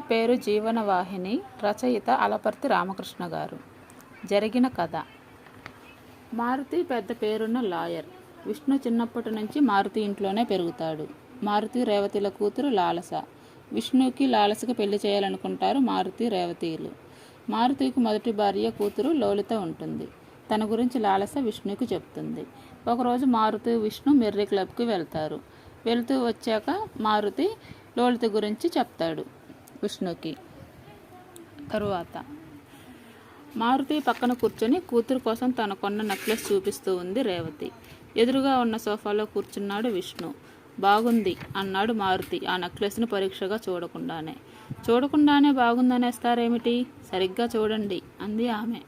పేరు జీవనవాహిని. రచయిత అలపర్తి రామకృష్ణ గారు. జరిగిన కథ. మారుతి పెద్ద పేరున్న లాయర్. విష్ణు చిన్నప్పటి నుంచి మారుతి ఇంట్లోనే పెరుగుతాడు. మారుతి రేవతిల కూతురు లాలస. విష్ణుకి లాలసకి పెళ్లి చేయాలనుకుంటారు మారుతి రేవతిలు. మారుతికి మొదటి భార్య కూతురు లోలిత ఉంటుంది. తన గురించి లాలస విష్ణుకి చెప్తుంది. ఒకరోజు మారుతి విష్ణు మెర్రీ క్లబ్కి వెళ్తారు. వెళ్తూ వచ్చాక మారుతి లోలిత గురించి చెప్తాడు విష్ణుకి. తరువాత మారుతి పక్కన కూర్చొని కూతురు కోసం తన కొన్న నెక్లెస్ చూపిస్తూ ఉంది రేవతి. ఎదురుగా ఉన్న సోఫాలో కూర్చున్నాడు విష్ణు. బాగుంది అన్నాడు మారుతి ఆ నెక్లెస్ని పరీక్షగా చూడకుండానే బాగుందనేస్తారేమిటి, సరిగ్గా చూడండి అంది ఆమె.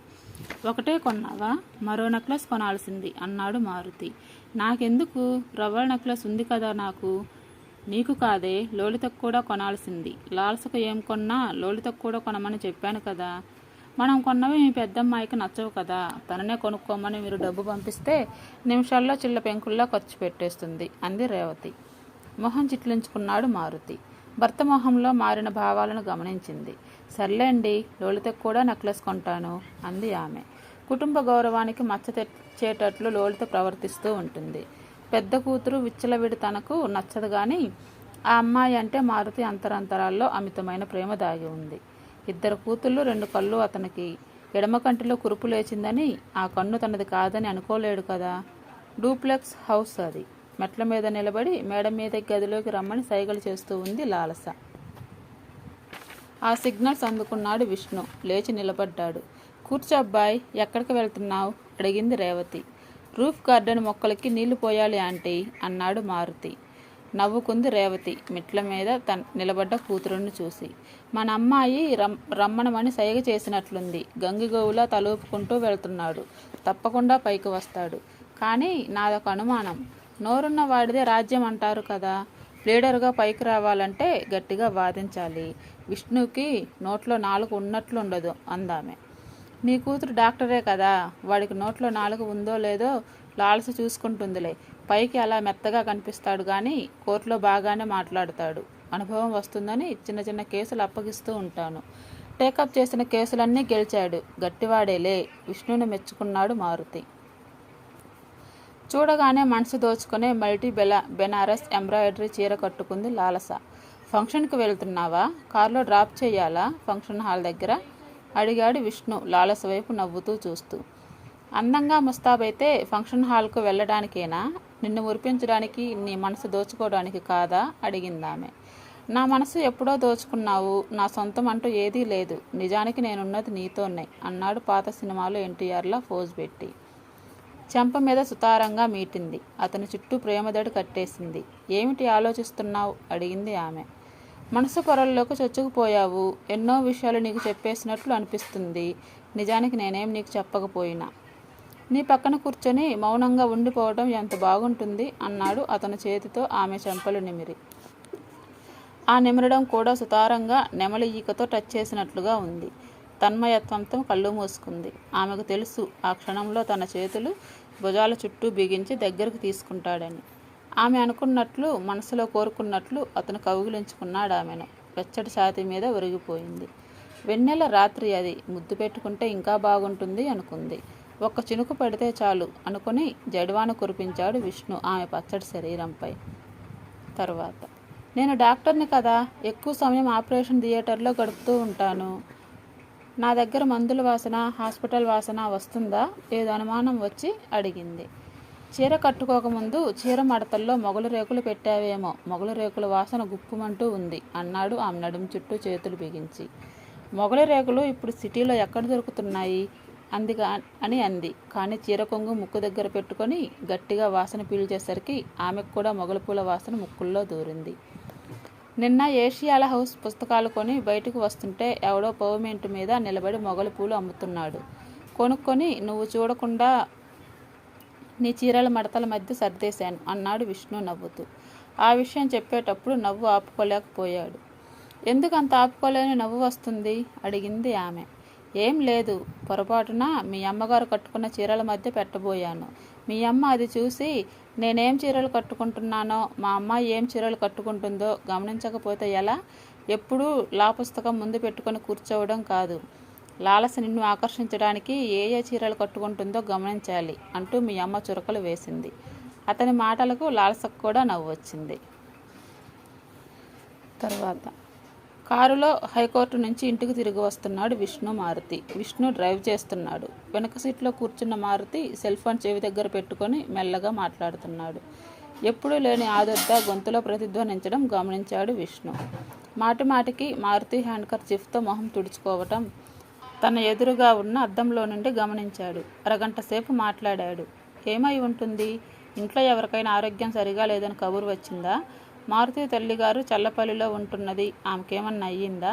ఒకటే కొన్నావా, మరో నెక్లెస్ కొనాల్సింది అన్నాడు మారుతి. నాకెందుకు, రవ్వల నెక్లెస్ ఉంది కదా నాకు. నీకు కాదే, లోలితకు కూడా కొనాల్సింది. లాలసకు ఏం కొన్నా లోలితకు కూడా కొనమని చెప్పాను కదా. మనం కొన్నవి మీ పెద్దమ్మాయికి నచ్చవు కదా, తననే కొనుక్కోమని మీరు డబ్బు పంపిస్తే నిమిషాల్లో చిల్ల పెంకుల్లో ఖర్చు పెట్టేస్తుంది అంది రేవతి. మొహం చిట్లించుకున్నాడు మారుతి. భర్త మొహంలో మారిన భావాలను గమనించింది. సర్లేండి, లోలితకు కూడా నెక్లెస్ కొంటాను అంది ఆమె. కుటుంబ గౌరవానికి మచ్చ తెచ్చేటట్లు లోలిత ప్రవర్తిస్తూ ఉంటుంది. పెద్ద కూతురు విచ్చలవిడి తనకు నచ్చదు కానీ ఆ అమ్మాయి అంటే మారుతి అంతరంతరాల్లో అమితమైన ప్రేమ దాగి ఉంది. ఇద్దరు కూతుళ్ళు, రెండు కళ్ళు అతనికి. ఎడమ కంటిలో కురుపు లేచిందని ఆ కన్ను తనది కాదని అనుకోలేడు కదా. డూప్లెక్స్ హౌస్ అది. మెట్ల మీద నిలబడి మేడ మీద గదిలోకి రమ్మని సైగలు చేస్తూ ఉంది లాలస. ఆ సిగ్నల్స్ అందుకున్నాడు విష్ణు. లేచి నిలబడ్డాడు. కూర్చో అబ్బాయి, ఎక్కడికి వెళ్తున్నావు అడిగింది రేవతి. రూఫ్ గార్డెన్ మొక్కలకి నీళ్లు పోయాలి ఆంటీ అన్నాడు మారుతి. నవ్వుకుంది రేవతి మెట్ల మీద నిలబడ్డ కూతురుని చూసి. మన అమ్మాయి రమ్మనమని సైగ చేసినట్లుంది. గంగిగోవులా తలూపుకుంటూ వెళ్తున్నాడు. తప్పకుండా పైకి వస్తాడు. కానీ నాదొక అనుమానం. నోరున్న వాడిదే రాజ్యం అంటారు కదా. లీడర్గా పైకి రావాలంటే గట్టిగా వాదించాలి. విష్ణుకి నోట్లో నాలుక ఉన్నట్లుండదు అందామె. నీ కూతురు డాక్టరే కదా, వాడికి నోట్లో నాలుక ఉందో లేదో లాలస చూసుకుంటుందిలే. పైకి అలా మెత్తగా కనిపిస్తాడు కానీ కోర్టులో బాగానే మాట్లాడతాడు. అనుభవం వస్తుందని చిన్న చిన్న కేసులు అప్పగిస్తూ ఉంటాను. టేకప్ చేసిన కేసులన్నీ గెలిచాడు. గట్టివాడేలే విష్ణుని మెచ్చుకున్నాడు మారుతి. చూడగానే మనసు దోచుకునే మల్టీ బెనారస్ ఎంబ్రాయిడరీ చీర కట్టుకుంది లాలస. ఫంక్షన్కి వెళ్తున్నావా, కారులో డ్రాప్ చేయాలా ఫంక్షన్ హాల్ దగ్గర అడిగాడు విష్ణు లాలస వైపు నవ్వుతూ చూస్తూ. అందంగా ముస్తాబైతే ఫంక్షన్ హాల్కు వెళ్ళడానికేనా, నిన్ను మురిపించడానికి, నీ మనసు దోచుకోవడానికి కాదా అడిగిందామె. నా మనసు ఎప్పుడో దోచుకున్నావు, నా సొంతం అంటూ ఏదీ లేదు. నిజానికి నేనున్నది నీతోనే అన్నాడు పాత సినిమాలో ఎన్టీఆర్లా ఫోజ్ పెట్టి. చెంప మీద సుతారంగా మీటింది. అతని చుట్టూ ప్రేమదడి కట్టేసింది. ఏమిటి ఆలోచిస్తున్నావు అడిగింది ఆమె. మనసు పొరల్లోకి చొచ్చుకుపోయావు. ఎన్నో విషయాలు నీకు చెప్పేసినట్లు అనిపిస్తుంది. నిజానికి నేనేం నీకు చెప్పకపోయినా నీ పక్కన కూర్చొని మౌనంగా ఉండిపోవడం ఎంత బాగుంటుంది అన్నాడు అతని చేతితో ఆమె చెంపలు నిమిరి. ఆ నిమిరడం కూడా సుతారంగా నెమలి ఈకతో టచ్ చేసినట్లుగా ఉంది. తన్మయత్వంతో కళ్ళు మూసుకుంది. ఆమెకు తెలుసు ఆ క్షణంలో తన చేతులు భుజాల చుట్టూ బిగించి దగ్గరకు తీసుకుంటాడని. ఆమె అనుకున్నట్లు, మనసులో కోరుకున్నట్లు అతను కౌగిలించుకున్నాడు ఆమెను. వెచ్చటి ఛాతీ మీద ఒరిగిపోయింది. వెన్నెల రాత్రి అది. ముద్దు పెట్టుకుంటే ఇంకా బాగుంటుంది అనుకుంది. ఒక్క చినుకు పడితే చాలు అనుకుని జడివాన కురిపించాడు విష్ణు ఆమె పచ్చడి శరీరంపై. తరువాత, నేను డాక్టర్ని కదా, ఎక్కువ సమయం ఆపరేషన్ థియేటర్లో గడుపుతూ ఉంటాను. నా దగ్గర మందుల వాసన, హాస్పిటల్ వాసన వస్తుందా, ఏదో అనుమానం వచ్చి అడిగింది. చీర కట్టుకోకముందు చీర మడతల్లో మొగలు రేకులు పెట్టావేమో, మొగలు రేకుల వాసన గుప్పుమంటూ ఉంది అన్నాడు ఆమె నడుము చుట్టూ చేతులు బిగించి. మొగలి రేకులు ఇప్పుడు సిటీలో ఎక్కడ దొరుకుతున్నాయి అని అంది. కానీ చీర కొంగు ముక్కు దగ్గర పెట్టుకొని గట్టిగా వాసన పీల్చేసరికి ఆమెకు కూడా మొగలి పూల వాసన ముక్కుల్లో దూరింది. నిన్న ఏషియాల హౌస్ పుస్తకాలు కొని బయటకు వస్తుంటే ఎవడో పవర్మెంట్ మీద నిలబడి మొగలి పూలు అమ్ముతున్నాడు. కొనుక్కొని నువ్వు చూడకుండా నీ చీరల మడతల మధ్య సర్దేశాను అన్నాడు విష్ణు నవ్వుతూ. ఆ విషయం చెప్పేటప్పుడు నవ్వు ఆపుకోలేకపోయాడు. ఎందుకు అంత ఆపుకోలేని నవ్వు వస్తుంది అడిగింది ఆమె. ఏం లేదు, పొరపాటున మీ అమ్మగారు కట్టుకున్న చీరల మధ్య పెట్టబోయాను. మీ అమ్మ అది చూసి నేనేం చీరలు కట్టుకుంటున్నానో, మా అమ్మాయి ఏం చీరలు కట్టుకుంటుందో గమనించకపోతే ఎలా? ఎప్పుడూ లా పుస్తకం ముందు పెట్టుకొని కూర్చోవడం కాదు. లాలస నిన్ను ఆకర్షించడానికి ఏ ఏ చీరలు కట్టుకుంటుందో గమనించాలి అంటూ మీ అమ్మ చురకలు వేసింది. అతని మాటలకు లాలసకు కూడా నవ్వు వచ్చింది. తర్వాత కారులో హైకోర్టు నుంచి ఇంటికి తిరిగి వస్తున్నాడు విష్ణు మారుతి. విష్ణు డ్రైవ్ చేస్తున్నాడు. వెనక సీట్లో కూర్చున్న మారుతి సెల్ ఫోన్ చెవి దగ్గర పెట్టుకొని మెల్లగా మాట్లాడుతున్నాడు. ఎప్పుడూ లేని ఆదుర్ద గొంతులో ప్రతిధ్వనించడం గమనించాడు విష్ణు. మాటిమాటికి మారుతి హ్యాండ్ కర్చీఫ్తో మొహం తుడుచుకోవటం తన ఎదురుగా ఉన్న అద్దంలో నుండి గమనించాడు. అరగంట సేపు మాట్లాడాడు. ఏమై ఉంటుంది? ఇంట్లో ఎవరికైనా ఆరోగ్యం సరిగా లేదని కబురు వచ్చిందా? మారుతి తల్లిగారు చల్లపల్లిలో ఉంటున్నది, ఆమెకేమన్నా అయ్యిందా?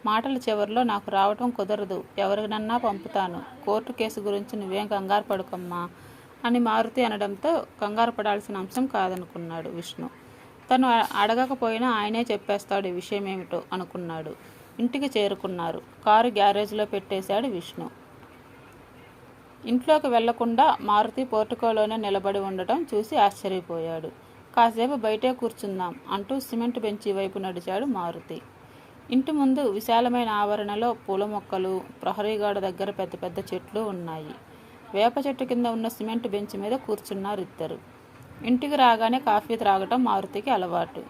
మాటల చివరిలో నాకు రావటం కుదరదు, ఎవరినన్నా పంపుతాను, కోర్టు కేసు గురించి నువ్వేం కంగారు పడుకమ్మా అని మారుతి అనడంతో కంగారు పడాల్సిన అంశం కాదనుకున్నాడు విష్ణు. తను అడగకపోయినా ఆయనే చెప్పేస్తాడు ఈ విషయం ఏమిటో అనుకున్నాడు. ఇంటికి చేరుకున్నారు. కారు గ్యారేజ్లో పెట్టేశాడు విష్ణు. ఇంట్లోకి వెళ్లకుండా మారుతి పోర్టుకోలోనే నిలబడి ఉండటం చూసి ఆశ్చర్యపోయాడు. కాసేపు బయటే కూర్చుందాం అంటూ సిమెంట్ బెంచి వైపు నడిచాడు మారుతి. ఇంటి ముందు విశాలమైన ఆవరణలో పూల మొక్కలు, ప్రహరీగాడ దగ్గర పెద్ద పెద్ద చెట్లు ఉన్నాయి. వేప చెట్టు కింద ఉన్న సిమెంట్ బెంచ్ మీద కూర్చున్నారు ఇద్దరు. ఇంటికి రాగానే కాఫీ త్రాగటం మారుతికి అలవాటు.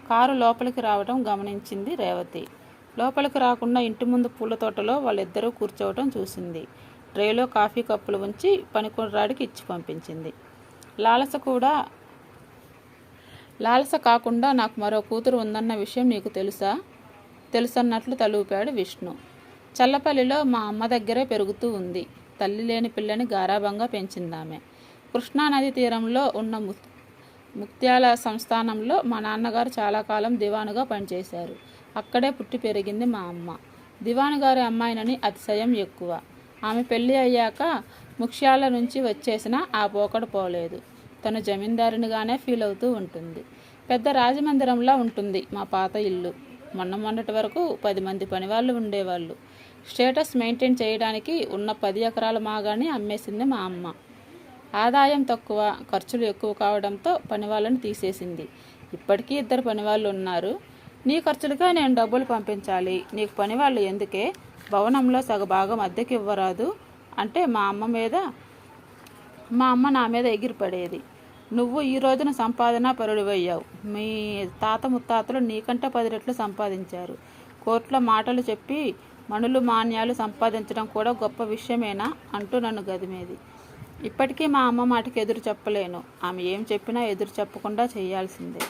కారు లోపలికి రావటం గమనించింది రేవతి. లోపలికి రాకుండా ఇంటి ముందు పూల తోటలో వాళ్ళిద్దరూ కూర్చోవటం చూసింది. ట్రేలో కాఫీ కప్పులు ఉంచి పనికుర్రాడికి ఇచ్చి పంపించింది. లాలస కాకుండా నాకు మరో కూతురు ఉందన్న విషయం నీకు తెలుసన్నట్లు తలూపాడు విష్ణు. చల్లపల్లిలో మా అమ్మ దగ్గరే పెరుగుతూ ఉంది. తల్లి లేని పిల్లని గారాబంగా పెంచిందామె. కృష్ణానది తీరంలో ఉన్న ముత్యాల సంస్థానంలో మా నాన్నగారు చాలా కాలం దివానుగా పనిచేశారు. అక్కడే పుట్టి పెరిగింది మా అమ్మ. దివాను గారి అమ్మాయినని అతిశయం ఎక్కువ. ఆమె పెళ్ళి అయ్యాక ముఖ్యాల నుంచి వచ్చేసినా ఆ పోకడ పోలేదు. తను జమీందారునిగానే ఫీల్ అవుతూ ఉంటుంది. పెద్ద రాజమందిరంలా ఉంటుంది మా పాత ఇల్లు. మొన్నటి వరకు 10 మంది పనివాళ్ళు ఉండేవాళ్ళు. స్టేటస్ మెయింటైన్ చేయడానికి ఉన్న 10 ఎకరాల మాగాన్ని అమ్మేసింది మా అమ్మ. ఆదాయం తక్కువ, ఖర్చులు ఎక్కువ కావడంతో పనివాళ్ళని తీసేసింది. ఇప్పటికీ 2 పనివాళ్ళు ఉన్నారు. నీ ఖర్చులుగా నేను డబ్బులు పంపించాలి, నీకు పనివాళ్ళు ఎందుకే, భవనంలో సగభాగం అద్దెకి ఇవ్వరాదు అంటే మా అమ్మ నా మీద ఎగిరిపడేది. నువ్వు ఈ రోజున సంపాదన పరుడివయ్యావు. మీ తాత ముత్తాతలు నీకంటే 10 రెట్లు సంపాదించారు. కోర్టులో మాటలు చెప్పి మణులు మాన్యాలు సంపాదించడం కూడా గొప్ప విషయమేనా అంటూ నన్ను గదిమేది. ఇప్పటికీ మా అమ్మ మాటకి ఎదురు చెప్పలేను. ఆమె ఏం చెప్పినా ఎదురు చెప్పకుండా చేయాల్సిందే.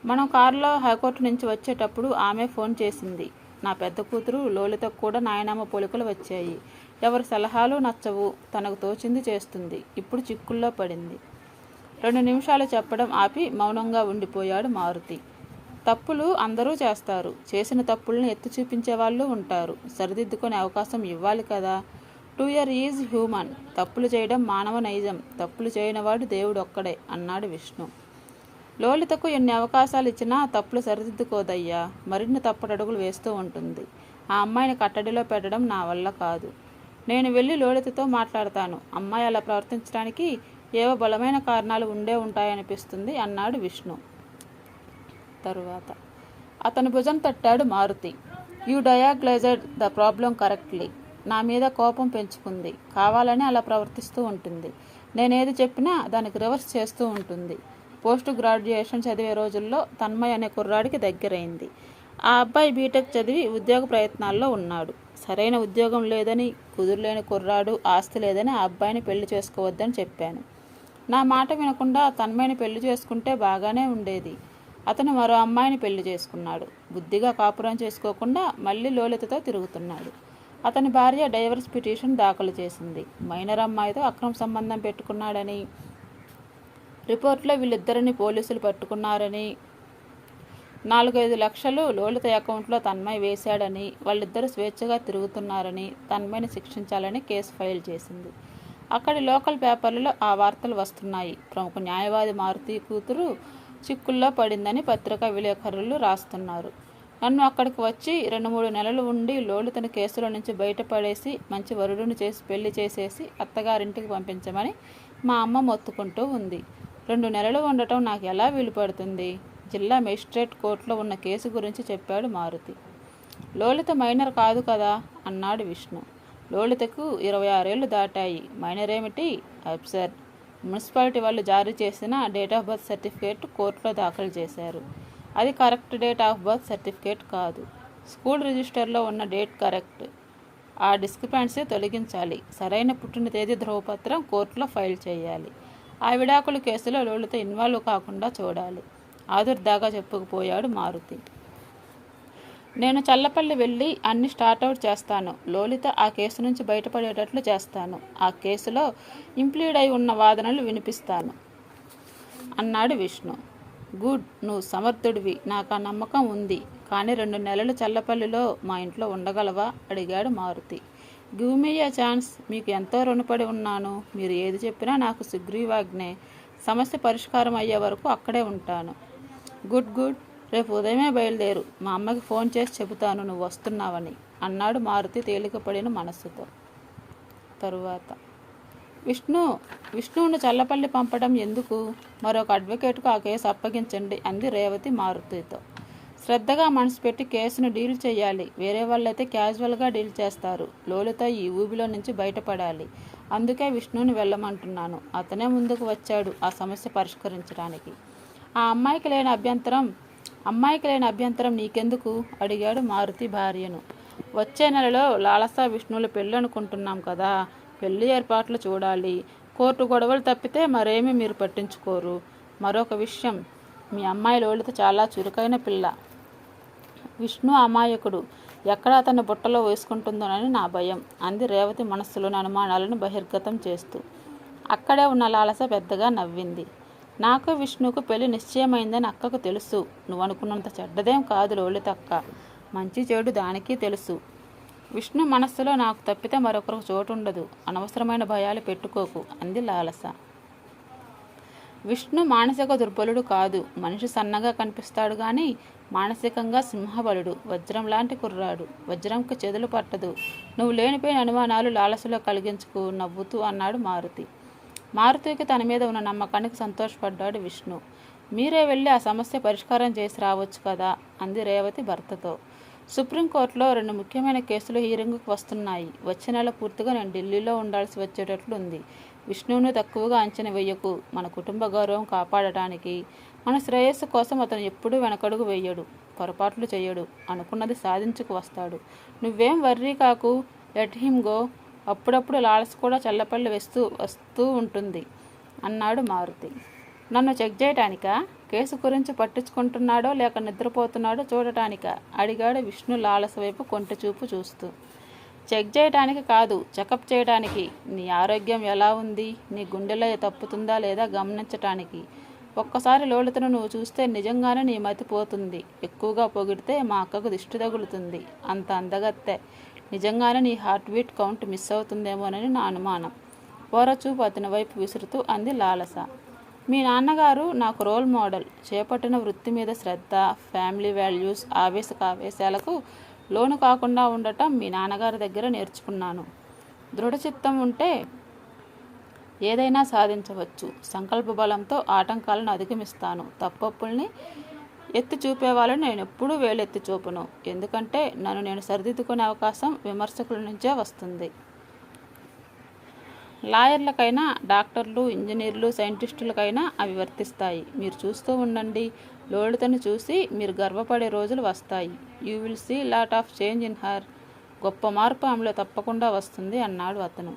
మనం కారులో హైకోర్టు నుంచి వచ్చేటప్పుడు ఆమె ఫోన్ చేసింది. నా పెద్ద కూతురు లోలితకు కూడా నాయనమ్మ పోలికలు వచ్చాయి. ఎవరి సలహాలు నచ్చవు, తనకు తోచింది చేస్తుంది. ఇప్పుడు చిక్కుల్లో పడింది. 2 నిమిషాలు చెప్పడం ఆపి మౌనంగా ఉండిపోయాడు మారుతి. తప్పులు అందరూ చేస్తారు. చేసిన తప్పులను ఎత్తి చూపించే వాళ్ళు ఉంటారు. సరిదిద్దుకునే అవకాశం ఇవ్వాలి కదా. 2 year ఈజ్ హ్యూమన్. తప్పులు చేయడం మానవ నైజం. తప్పులు చేయనివాడు దేవుడు ఒక్కడే అన్నాడు విష్ణు. లోలితకు ఎన్ని అవకాశాలు ఇచ్చినా తప్పులు సరిదిద్దుకోదయ్యా. మరిన్ని తప్పటడుగులు వేస్తూ ఉంటుంది. ఆ అమ్మాయిని కట్టడిలో పెట్టడం నా వల్ల కాదు. నేను వెళ్ళి లోలితతో మాట్లాడతాను. అమ్మాయి అలా ప్రవర్తించడానికి ఏవో బలమైన కారణాలు ఉంటాయనిపిస్తుంది అన్నాడు విష్ణు. తరువాత అతని భుజం తట్టాడు Maruti. You diagnosed the problem correctly. నా మీద కోపం పెంచుకుంది. కావాలని అలా ప్రవర్తిస్తూ ఉంటుంది. నేనేది చెప్పినా దానికి రివర్స్ చేస్తూ ఉంటుంది. పోస్ట్ గ్రాడ్యుయేషన్ చదివే రోజుల్లో తన్మయ్ అనే కుర్రాడికి దగ్గరైంది. ఆ అబ్బాయి బీటెక్ చదివి ఉద్యోగ ప్రయత్నాల్లో ఉన్నాడు. సరైన ఉద్యోగం లేదని, కుదురులేని కుర్రాడు, ఆస్తి లేదని ఆ అబ్బాయిని పెళ్లి చేసుకోవద్దని చెప్పాను. నా మాట వినకుండా తన్మయ్ని పెళ్లి చేసుకుంటే బాగానే ఉండేది. అతను మరో అమ్మాయిని పెళ్లి చేసుకున్నాడు. బుద్ధిగా కాపురం చేసుకోకుండా మళ్ళీ లోలితతో తిరుగుతున్నాడు. అతని భార్య డైవర్స్ పిటిషన్ దాఖలు చేసింది. మైనర్ అమ్మాయితో అక్రమ సంబంధం పెట్టుకున్నాడని, రిపోర్ట్లో వీళ్ళిద్దరిని పోలీసులు పట్టుకున్నారని, 4-5 లక్షలు లోలిత అకౌంట్లో తన్మయ్ వేశాడని, వాళ్ళిద్దరూ స్వేచ్ఛగా తిరుగుతున్నారని, తన్మయ్ని శిక్షించాలని కేసు ఫైల్ చేసింది. అక్కడి లోకల్ పేపర్లలో ఆ వార్తలు వస్తున్నాయి. ప్రముఖ న్యాయవాది మారుతి కూతురు చిక్కుల్లో పడిందని పత్రికా విలేకరులు రాస్తున్నారు. నన్ను అక్కడికి వచ్చి 2-3 నెలలు ఉండి లోలితను కేసుల నుంచి బయటపడేసి మంచి వరుడుని చేసి పెళ్లి చేసేసి అత్తగారింటికి పంపించమని మా అమ్మ మొత్తుకుంటూ ఉంది. 2 నెలలు ఉండటం నాకు ఎలా వీలు పడుతుంది? జిల్లా మేజిస్ట్రేట్ కోర్టులో ఉన్న కేసు గురించి చెప్పాడు మారుతి. లోలిత మైనర్ కాదు కదా అన్నాడు విష్ణు. లోలితకు 26 ఏళ్లు దాటాయి. మైనర్ ఏమిటి? అబ్సర్డ్. మున్సిపాలిటీ వాళ్ళు జారీ చేసిన డేట్ ఆఫ్ బర్త్ సర్టిఫికేట్ కోర్టులో దాఖలు చేశారు. అది correct date of birth certificate కాదు. స్కూల్ రిజిస్టర్లో ఉన్న డేట్ కరెక్ట్. ఆ డిస్క్రిపెన్సీ తొలగించాలి. సరైన పుట్టిన తేదీ ధ్రువపత్రం కోర్టులో ఫైల్ చేయాలి. ఆ విడాకుల కేసులో లోలిత ఇన్వాల్వ్ కాకుండా చూడాలి. ఆదుర్దాగా చెప్పుకుపోయాడు మారుతి. నేను చల్లపల్లి వెళ్ళి అన్ని స్టార్ట్అవుట్ చేస్తాను. లోలిత ఆ కేసు నుంచి బయటపడేటట్లు చేస్తాను. ఆ కేసులో ఇంప్లీడ్ అయి ఉన్న వాదనలు వినిపిస్తాను అన్నాడు విష్ణు. గుడ్, నువ్వు సమర్థుడివి, నాకు ఆ నమ్మకం ఉంది. కానీ 2 నెలలు చల్లపల్లిలో మా ఇంట్లో ఉండగలవా అడిగాడు Maruti. Give me a chance. మీకు ఎంతో రుణపడి ఉన్నాను. మీరు ఏది చెప్పినా నాకు సుగ్రీవాజ్ఞే. సమస్య పరిష్కారం అయ్యే వరకు అక్కడే ఉంటాను. గుడ్ గుడ్, రేపు ఉదయమే బయలుదేరు. మా అమ్మకి ఫోన్ చేసి చెబుతాను నువ్వు వస్తున్నావని అన్నాడు మారుతి తేలికపడిన మనస్సుతో. తరువాత విష్ణువును చల్లపల్లి పంపడం ఎందుకు? మరొక అడ్వకేట్కు ఆ కేసు అప్పగించండి అంది రేవతి మారుతితో. శ్రద్ధగా మనసు పెట్టి కేసును డీల్ చేయాలి. వేరే వాళ్ళైతే క్యాజువల్గా డీల్ చేస్తారు. లోలిత ఈ ఊబిలో నుంచి బయటపడాలి. అందుకే విష్ణువుని వెళ్ళమంటున్నాను. అతనే ముందుకు వచ్చాడు ఆ సమస్య పరిష్కరించడానికి. ఆ అమ్మాయికి లేని అభ్యంతరం నీకెందుకు అడిగాడు మారుతి భార్యను. వచ్చే నెలలో లాలసా విష్ణువుల పెళ్ళి అనుకుంటున్నాం కదా. పెళ్లి ఏర్పాట్లు చూడాలి. కోర్టు గొడవలు తప్పితే మరేమీ మీరు పట్టించుకోరు. మరొక విషయం, మీ అమ్మాయి లోలిత చాలా చురుకైన పిల్ల. విష్ణు అమాయకుడు. ఎక్కడ అతన్ని బుట్టలో వేసుకుంటుందోనని నా భయం అంది రేవతి మనస్సులోని అనుమానాలను బహిర్గతం చేస్తూ. అక్కడే ఉన్న లాలస పెద్దగా నవ్వింది. నాకు విష్ణుకు పెళ్లి నిశ్చయమైందని అక్కకు తెలుసు. నువ్వు అనుకున్నంత చెడ్డదేం కాదు లోలిత అక్క. మంచి చెడు దానికి తెలుసు. విష్ణు మనస్సులో నాకు తప్పితే మరొకరికి చోటు ఉండదు. అనవసరమైన భయాలు పెట్టుకోకు అంది లాలస. విష్ణు మానసిక దుర్బలుడు కాదు. మనిషి సన్నగా కనిపిస్తాడు కానీ మానసికంగా సింహబలుడు. వజ్రం లాంటి కుర్రాడు. వజ్రంకి చెదులు పట్టదు. నువ్వు లేనిపోయిన అనుమానాలు లాలసలో కలిగించుకు నవ్వుతూ అన్నాడు మారుతి. మారుతికి తన మీద ఉన్న నమ్మకానికి సంతోషపడ్డాడు విష్ణు. మీరే వెళ్ళి ఆ సమస్య పరిష్కారం చేసి రావచ్చు కదా అంది రేవతి భర్తతో. సుప్రీంకోర్టులో 2 ముఖ్యమైన కేసులు హీరింగ్కు వస్తున్నాయి. వచ్చే నెల పూర్తిగా నేను ఢిల్లీలో ఉండాల్సి వచ్చేటట్లు ఉంది. విష్ణువును తక్కువగా అంచనా వేయకు. మన కుటుంబ గౌరవం కాపాడటానికి, మన శ్రేయస్సు కోసం అతను ఎప్పుడూ వెనకడుగు వేయడు. పొరపాట్లు చేయడు. అనుకున్నది సాధించుకు వస్తాడు. నువ్వేం వర్రీ కాకు. Let him go. అప్పుడప్పుడు లాలస కూడా చల్లపల్లి వస్తూ ఉంటుంది అన్నాడు మారుతి. నన్ను చెక్ చేయటానికా? కేసు గురించి పట్టించుకుంటున్నాడో లేక నిద్రపోతున్నాడో చూడటానికా అడిగాడు విష్ణు లాలస వైపు కొంటె చూపు చూస్తూ. చెక్ చేయటానికి కాదు, చెకప్ చేయడానికి. నీ ఆరోగ్యం ఎలా ఉంది, నీ గుండెలో తప్పుతుందా లేదా గమనించటానికి. ఒక్కసారి లోలితను నువ్వు చూస్తే నిజంగానే నీ మతి పోతుంది. ఎక్కువగా పొగిడితే మా అక్కకు దిష్టి తగులుతుంది. అంత అందగత్తె. నిజంగానే నీ హార్ట్ బీట్ కౌంట్ మిస్ అవుతుందేమోనని నా అనుమానం. పోరచూపు అతని వైపు విసురుతూ అంది లాలస. మీ నాన్నగారు నాకు రోల్ మోడల్. చేపట్టిన వృత్తి మీద శ్రద్ధ, ఫ్యామిలీ వాల్యూస్, ఆవేశాలకు లోను కాకుండా ఉండటం మీ నాన్నగారి దగ్గర నేర్చుకున్నాను. దృఢచిత్తం ఉంటే ఏదైనా సాధించవచ్చు. సంకల్ప బలంతో ఆటంకాలను అధిగమిస్తాను. తప్పొప్పుల్ని ఎత్తి చూపేవాళ్ళని నేను ఎప్పుడూ వేలెత్తి చూపను. ఎందుకంటే నన్ను నేను సరిదిద్దుకునే అవకాశం విమర్శకుల నుంచే వస్తుంది. లాయర్లకైనా, డాక్టర్లు, ఇంజనీర్లు, సైంటిస్టులకైనా అవి వర్తిస్తాయి. మీరు చూస్తూ ఉండండి. లోలితను చూసి మీరు గర్వపడే రోజులు వస్తాయి. You will see lot of change in her. గొప్ప మార్పు ఆమెలో తప్పకుండా వస్తుంది అన్నాడు అతను.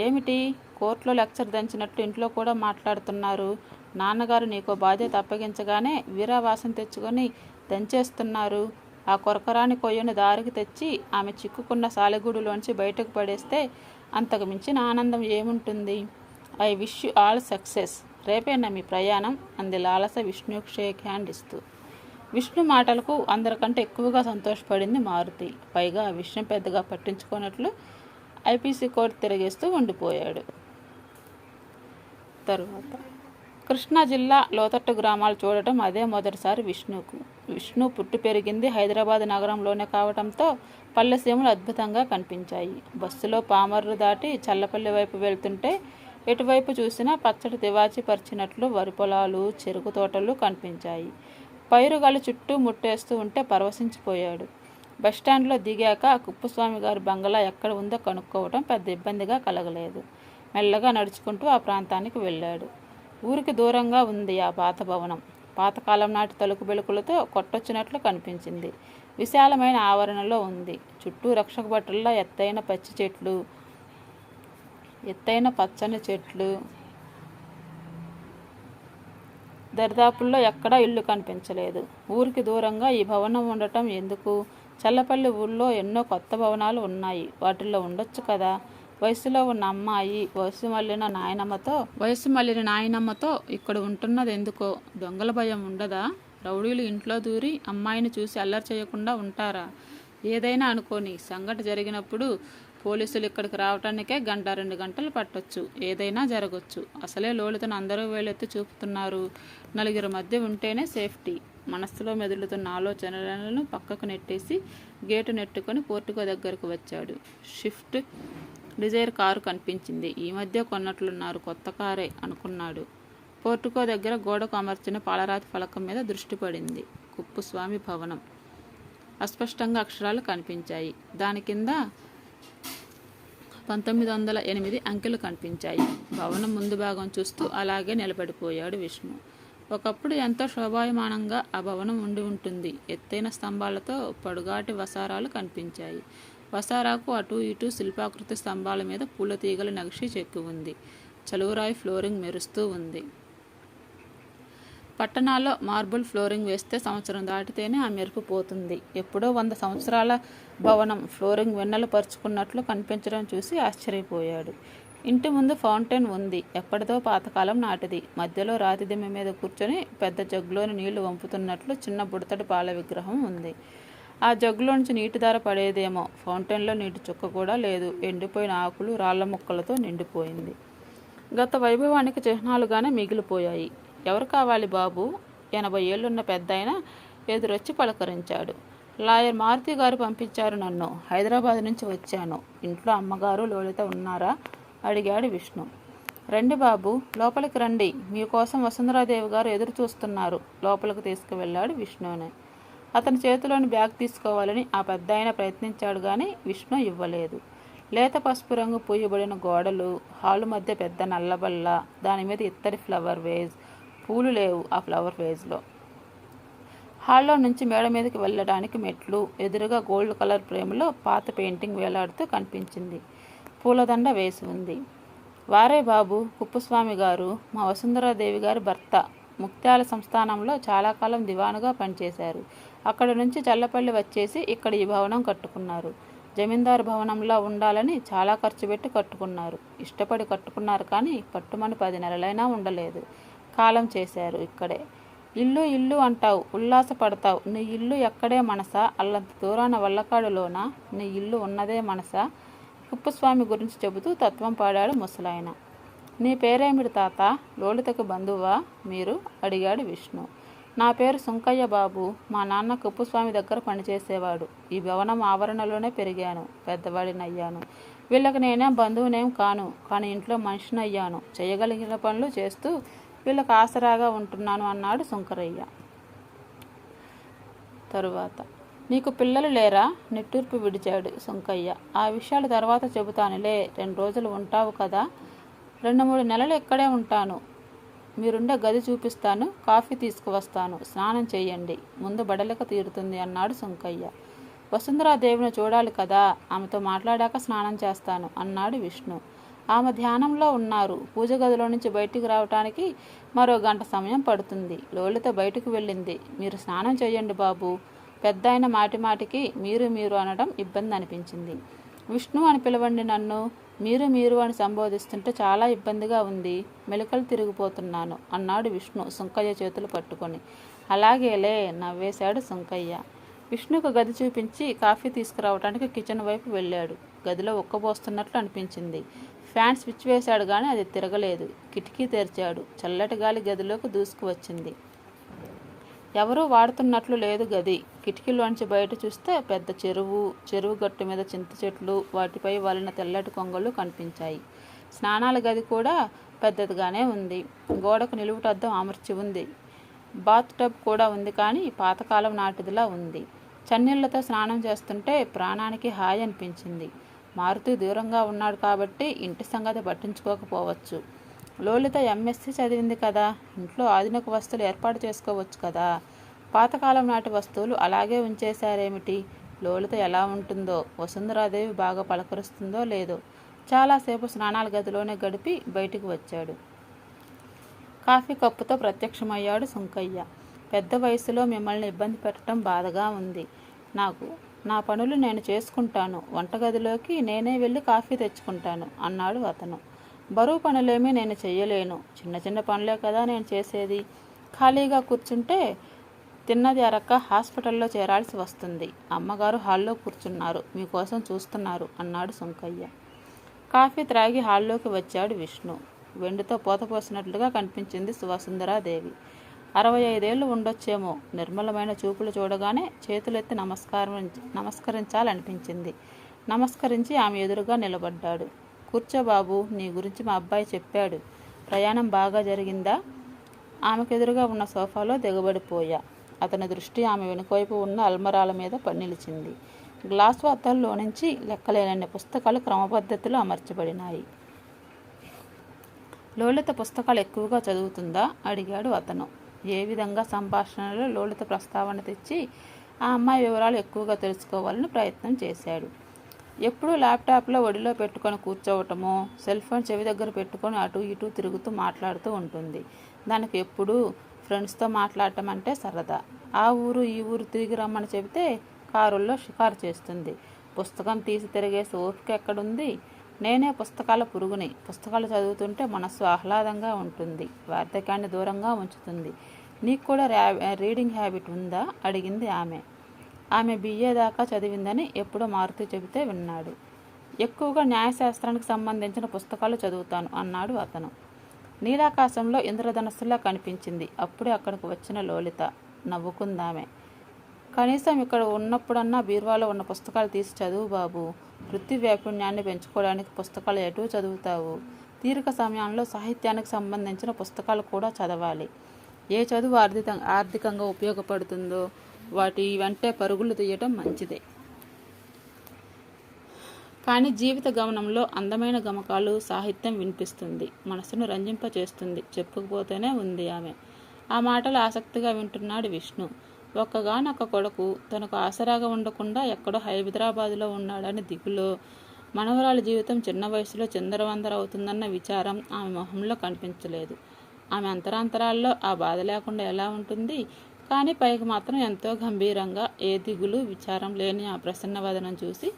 ఏమిటి, కోర్టులో లెక్చర్ దంచినట్లు ఇంట్లో కూడా మాట్లాడుతున్నారు? నాన్నగారు నీకో బాధ్యత అప్పగించగానే వీరావాసం తెచ్చుకొని దంచేస్తున్నారు. ఆ కొరకరాని కొయ్యను దారికి తెచ్చి ఆమె చిక్కుకున్న సాలెగూడులోంచి బయటకు పడేస్తే అంతకు మించిన ఆనందం ఏముంటుంది? I wish you all success. రేపేనా మీ ప్రయాణం అంది లాలస విష్ణుకు షేక్ హ్యాండ్ ఇస్తూ. విష్ణు మాటలకు అందరికంటే ఎక్కువగా సంతోషపడింది మారుతి. పైగా ఆ విషయం పెద్దగా పట్టించుకున్నట్లు ఐపీసీ కోర్టు తిరిగేస్తూ ఉండిపోయాడు. తరువాత కృష్ణా జిల్లా లోతట్టు గ్రామాలు చూడటం అదే మొదటిసారి విష్ణుకు. విష్ణు పుట్టి పెరిగింది హైదరాబాద్ నగరంలోనే కావడంతో పల్లెసీమలు అద్భుతంగా కనిపించాయి. బస్సులో పామర్రు దాటి చల్లపల్లి వైపు వెళ్తుంటే ఎటువైపు చూసినా పచ్చడి తివాచి పరిచినట్లు వరి పొలాలు, చెరుకు తోటలు కనిపించాయి. పైరుగాళ్ళు చుట్టూ ముట్టేస్తూ ఉంటే పరవశించిపోయాడు. బస్టాండ్లో దిగాక కుప్పస్వామి గారి బంగళా ఎక్కడ ఉందో కనుక్కోవటం పెద్ద ఇబ్బందిగా కలగలేదు. మెల్లగా నడుచుకుంటూ ఆ ప్రాంతానికి వెళ్ళాడు. ఊరికి దూరంగా ఉంది ఆ పాత భవనం. పాతకాలం నాటి తలుపు బెలుకులతో కొట్టొచ్చినట్లు కనిపించింది. విశాలమైన ఆవరణలో ఉంది. చుట్టూ రక్షక భటుల్లా ఎత్తైన పచ్చని చెట్లు. దరిదాపుల్లో ఎక్కడా ఇల్లు కనిపించలేదు. ఊరికి దూరంగా ఈ భవనం ఉండటం ఎందుకు? చల్లపల్లి ఊళ్ళో ఎన్నో కొత్త భవనాలు ఉన్నాయి. వాటిల్లో ఉండొచ్చు కదా. వయసులో ఉన్న అమ్మాయి వయసు మళ్ళిన నాయనమ్మతో ఇక్కడ ఉంటున్నది ఎందుకో? దొంగల భయం ఉండదా? రౌడీలు ఇంట్లో దూరి అమ్మాయిని చూసి అల్లరి చేయకుండా ఉంటారా? ఏదైనా అనుకోని, సంఘటన జరిగినప్పుడు పోలీసులు ఇక్కడికి రావటానికే 1-2 గంటలు పట్టొచ్చు. ఏదైనా జరగచ్చు. అసలే లోలితను అందరూ వేలెత్తి చూపుతున్నారు. నలుగురి మధ్య ఉంటేనే సేఫ్టీ. మనస్సులో మెదులుతున్న ఆలోచనలను పక్కకు నెట్టేసి గేటు నెట్టుకొని పోర్టుకో దగ్గరకు వచ్చాడు. షిఫ్ట్ డిజైర్ కారు కనిపించింది. ఈ మధ్య కొన్నట్లున్నారు, కొత్త కారే అనుకున్నాడు. పోర్టుకో దగ్గర గోడకు అమర్చిన పాలరాతి ఫలకం మీద దృష్టి పడింది. కుప్పస్వామి భవనం. అస్పష్టంగా అక్షరాలు కనిపించాయి. దాని కింద 1908 అంకెలు కనిపించాయి. భవనం ముందు భాగం చూస్తూ అలాగే నిలబడిపోయాడు విష్ణు. ఒకప్పుడు ఎంతో శోభాయమానంగా ఆ భవనం ఉండి ఉంటుంది. ఎత్తైన స్తంభాలతో పొడుగాటి వసారాలు కనిపించాయి. వసారాకు అటూ ఇటూ శిల్పాకృతి స్తంభాల మీద పూల తీగల నక్షి చెక్కి ఉంది. చలువరాయి ఫ్లోరింగ్ మెరుస్తూ ఉంది. పట్టణాల్లో మార్బుల్ ఫ్లోరింగ్ వేస్తే సంవత్సరం దాటితేనే ఆ మెరుపు పోతుంది. ఎప్పుడో 100 సంవత్సరాల భవనం ఫ్లోరింగ్ వెన్నెలు పరుచుకున్నట్లు కనిపించడం చూసి ఆశ్చర్యపోయాడు. ఇంటి ముందు ఫౌంటైన్ ఉంది. ఎప్పటిదో పాతకాలం నాటిది. మధ్యలో రాతి దిమ్మ మీద కూర్చొని పెద్ద జగ్గులోని నీళ్లు వంపుతున్నట్లు చిన్న బుడతడి పాల విగ్రహం ఉంది. ఆ జగ్గులోంచి నీటి ధార పడేదేమో. ఫౌంటైన్లో నీటి చుక్క కూడా లేదు. ఎండిపోయిన ఆకులు రాళ్ల ముక్కలతో నిండిపోయింది. గత వైభవానికి చిహ్నాలుగానే మిగిలిపోయాయి. ఎవరు కావాలి బాబు? 80 ఏళ్లున్న పెద్దాయన ఎదురొచ్చి పలకరించాడు. లాయర్ మారుతి గారు పంపించారు నన్ను. హైదరాబాద్ నుంచి వచ్చాను. ఇంట్లో అమ్మగారు లోలిత ఉన్నారా? అడిగాడు విష్ణు. రండి బాబు, లోపలికి రండి. మీకోసం వసుంధరాదేవి గారు ఎదురు చూస్తున్నారు. లోపలికి తీసుకువెళ్ళాడు విష్ణుని. అతని చేతిలోని బ్యాగ్ తీసుకోవాలని ఆ పెద్దాయన ప్రయత్నించాడు కానీ విష్ణు ఇవ్వలేదు. లేత పసుపు రంగు పూయబడిన గోడలు, హాలు మధ్య పెద్ద నల్లబల్ల, దానిమీద ఇత్తడి ఫ్లవర్ వేజ్. పూలు లేవు ఆ ఫ్లవర్ వేజ్లో. హాల్లో నుంచి మేడ మీదకి వెళ్ళడానికి మెట్లు. ఎదురుగా గోల్డ్ కలర్ ఫ్రేమ్లో పాత పెయింటింగ్ వేలాడుతూ కనిపించింది. పూలదండ వేసి ఉంది. వారే బాబు, కుప్పస్వామి గారు, మా వసుంధరాదేవి గారి భర్త. ముక్త్యాల సంస్థానంలో చాలా కాలం దివానుగా పనిచేశారు. అక్కడి నుంచి చల్లపల్లి వచ్చేసి ఇక్కడ ఈ భవనం కట్టుకున్నారు. జమీందారు భవనంలో ఉండాలని చాలా ఖర్చు పెట్టి కట్టుకున్నారు. ఇష్టపడి కట్టుకున్నారు కానీ కట్టుమని 10 నెలలైనా ఉండలేదు. కాలం చేశారు ఇక్కడే. ఇల్లు ఇల్లు అంటావు, ఉల్లాసపడతావు. నీ ఇల్లు ఎక్కడే మనసా? అల్లంత దూరాన వల్లకాడులోనా? నీ ఇల్లు ఉన్నదే మనసా? కుప్పస్వామి గురించి చెబుతూ తత్వం పాడాడు ముసలాయన. నీ పేరేమిటి తాత? లోలితకు బంధువా మీరు? అడిగాడు విష్ణు. నా పేరు సుంకయ్య బాబు. మా నాన్న కుప్పస్వామి దగ్గర పనిచేసేవాడు. ఈ భవనం ఆవరణలోనే పెరిగాను, పెద్దవాడినయ్యాను. వీళ్ళకి నేనేం బంధువునేం కాను, కానీ ఇంట్లో మనిషినయ్యాను. చేయగలిగిన పనులు చేస్తూ వీళ్ళకి ఆసరాగా ఉంటున్నాను అన్నాడు శంకరయ్య. తరువాత, నీకు పిల్లలు లేరా? నిట్టూర్పు విడిచాడు సుంకయ్య. ఆ విషయాలు తర్వాత చెబుతానులే. 2 రోజులు ఉంటావు కదా? 2-3 నెలలు ఇక్కడే ఉంటాను. మీరుండే గది చూపిస్తాను. కాఫీ తీసుకువస్తాను. స్నానం చేయండి. ముందు బడలిక తీరుతుంది అన్నాడు సుంకయ్య. వసుంధరాదేవిని చూడాలి కదా, ఆమెతో మాట్లాడాక స్నానం చేస్తాను అన్నాడు విష్ణు. ఆమె ధ్యానంలో ఉన్నారు. పూజ గదిలో నుంచి బయటికి రావటానికి మరో 1 గంట సమయం పడుతుంది. లోలిత బయటకు వెళ్ళింది. మీరు స్నానం చేయండి బాబు. పెద్దాయన మాటిమాటికి మీరు అనడం ఇబ్బంది అనిపించింది. విష్ణు అని పిలవండి నన్ను. మీరు అని సంబోధిస్తుంటే చాలా ఇబ్బందిగా ఉంది. మెలికలు తిరిగిపోతున్నాను అన్నాడు విష్ణు సుంకయ్య చేతులు పట్టుకొని. అలాగేలే నవ్వేశాడు సుంకయ్య. విష్ణుకు గది చూపించి కాఫీ తీసుకురావడానికి కిచెన్ వైపు వెళ్ళాడు. గదిలో ఉక్కబోస్తున్నట్లు అనిపించింది. ఫ్యాన్ స్విచ్ వేశాడు కానీ అది తిరగలేదు. కిటికీ తెరిచాడు. చల్లటి గాలి గదిలోకి దూసుకువచ్చింది. ఎవరూ వాడుతున్నట్లు లేదు గది. కిటికీలోంచి బయట చూస్తే పెద్ద చెరువు గట్టు మీద చింత చెట్లు, వాటిపై వాలిన తెల్లటి కొంగలు కనిపించాయి. స్నానాల గది కూడా పెద్దదిగానే ఉంది. గోడకు నిలువుటద్దం అమర్చి ఉంది. బాత్ టబ్ కూడా ఉంది, కానీ పాతకాలం నాటిదిలా ఉంది. చన్నీళ్లతో స్నానం చేస్తుంటే ప్రాణానికి హాయి అనిపించింది. మారుతి దూరంగా ఉన్నాడు కాబట్టి ఇంటి సంగతి పట్టించుకోకపోవచ్చు. లోలిత ఎంఎస్సి చదివింది కదా, ఇంట్లో ఆధునిక వస్తువులు ఏర్పాటు చేసుకోవచ్చు కదా. పాతకాలం నాటి వస్తువులు అలాగే ఉంచేశారేమిటి? లోలిత ఎలా ఉంటుందో, వసుంధరాదేవి బాగా పలకరిస్తుందో లేదో. చాలాసేపు స్నానాల గదిలోనే గడిపి బయటికి వచ్చాడు. కాఫీ కప్పుతో ప్రత్యక్షమయ్యాడు సుంకయ్య. పెద్ద వయసులో మిమ్మల్ని ఇబ్బంది పెట్టడం బాధగా ఉంది. నా పనులు నేను చేసుకుంటాను, వంటగదిలోకి నేనే వెళ్ళి కాఫీ తెచ్చుకుంటాను అన్నాడు అతను. బరువు పనులేమీ నేను చెయ్యలేను, చిన్న చిన్న పనులే కదా నేను చేసేది. ఖాళీగా కూర్చుంటే తిన్నది అరక్క హాస్పిటల్లో చేరాల్సి వస్తుంది. అమ్మగారు హాల్లో కూర్చున్నారు, మీకోసం చూస్తున్నారు అన్నాడు సుంకయ్య. కాఫీ త్రాగి హాల్లోకి వచ్చాడు విష్ణు. వెండితో పోతపోసినట్లుగా కనిపించింది వసుంధరాదేవి. 65 ఏళ్ళు ఉండొచ్చేమో. నిర్మలమైన చూపులు చూడగానే చేతులెత్తి నమస్కరించాలనిపించింది. నమస్కరించి ఆమె ఎదురుగా నిలబడ్డాడు. కూర్చో బాబు, నీ గురించి మా అబ్బాయి చెప్పాడు. ప్రయాణం బాగా జరిగిందా? ఆమెకెదురుగా ఉన్న సోఫాలో దిగబడిపోయా. అతని దృష్టి ఆమె వెనుకవైపు ఉన్న అల్మరాల మీద నిలిచింది. గ్లాసు అద్దాల్లో నుంచి లెక్కలేనన్ని పుస్తకాలు క్రమపద్ధతిలో అమర్చబడినాయి. లోలిత పుస్తకాలు ఎక్కువగా చదువుతుందా? అడిగాడు అతను. ఏ విధంగా సంభాషణలో లోలిత ప్రస్తావన తెచ్చి ఆ అమ్మాయి వివరాలు ఎక్కువగా తెలుసుకోవాలని ప్రయత్నం చేశాడు. ఎప్పుడూ ల్యాప్టాప్లో ఒడిలో పెట్టుకొని కూర్చోవటమో, సెల్ ఫోన్ చెవి దగ్గర పెట్టుకొని అటు ఇటు తిరుగుతూ మాట్లాడుతూ ఉంటుంది. దానికి ఎప్పుడూ ఫ్రెండ్స్తో మాట్లాడటం అంటే సరదా. ఆ ఊరు ఈ ఊరు తిరిగి రమ్మని చెబితే కారుల్లో షికారు చేస్తుంది. పుస్తకం తీసి తిరిగేసి ఓపిక ఎక్కడుంది? నేనే పుస్తకాల పురుగుని. పుస్తకాలు చదువుతుంటే మనస్సు ఆహ్లాదంగా ఉంటుంది, వార్ధక్యాన్ని దూరంగా ఉంచుతుంది. నీకు కూడా రీడింగ్ హ్యాబిట్ ఉందా? అడిగింది ఆమె. ఆమె BA దాకా చదివిందని ఎప్పుడో మారుతి చెబితే విన్నాడు. ఎక్కువగా న్యాయశాస్త్రానికి సంబంధించిన పుస్తకాలు చదువుతాను అన్నాడు అతను. నీలాకాశంలో ఇంద్రధనస్సులా కనిపించింది అప్పుడే అక్కడికి వచ్చిన లోలిత. నవ్వుకుందామె. కనీసం ఇక్కడ ఉన్నప్పుడన్నా బీరువాలో ఉన్న పుస్తకాలు తీసి చదువు బాబు. వృత్తి వ్యాపుణ్యాన్ని పెంచుకోవడానికి పుస్తకాలు ఎటూ చదువుతావు? తీరిక సమయంలో సాహిత్యానికి సంబంధించిన పుస్తకాలు కూడా చదవాలి. ఏ చదువు ఆర్థికంగా ఉపయోగపడుతుందో వాటి వెంటే పరుగులు తీయటం మంచిదే. కానీ జీవిత గమనంలో అందమైన గమకాలు సాహిత్యం వినిపిస్తుంది, మనసును రంజింపచేస్తుంది. చెప్పుకుపోతేనే ఉంది ఆమె. ఆ మాటలు ఆసక్తిగా వింటున్నాడు విష్ణు. ఒక్కగానొక్క కొడుకు తనకు ఆసరాగా ఉండకుండా ఎక్కడో హైదరాబాదులో ఉన్నాడని దిగులో, మనవరాలి జీవితం చిన్న వయసులో చిందరవందర అవుతుందన్న విచారం ఆమె మొహంలో కనిపించలేదు. ఆమె అంతరాంతరాల్లో ఆ బాధ లేకుండా ఎలా ఉంటుంది? కానీ పైకి మాత్రం ఎంతో గంభీరంగా, ఏ దిగులు విచారం లేని ఆ ప్రసన్న వదనం చూసి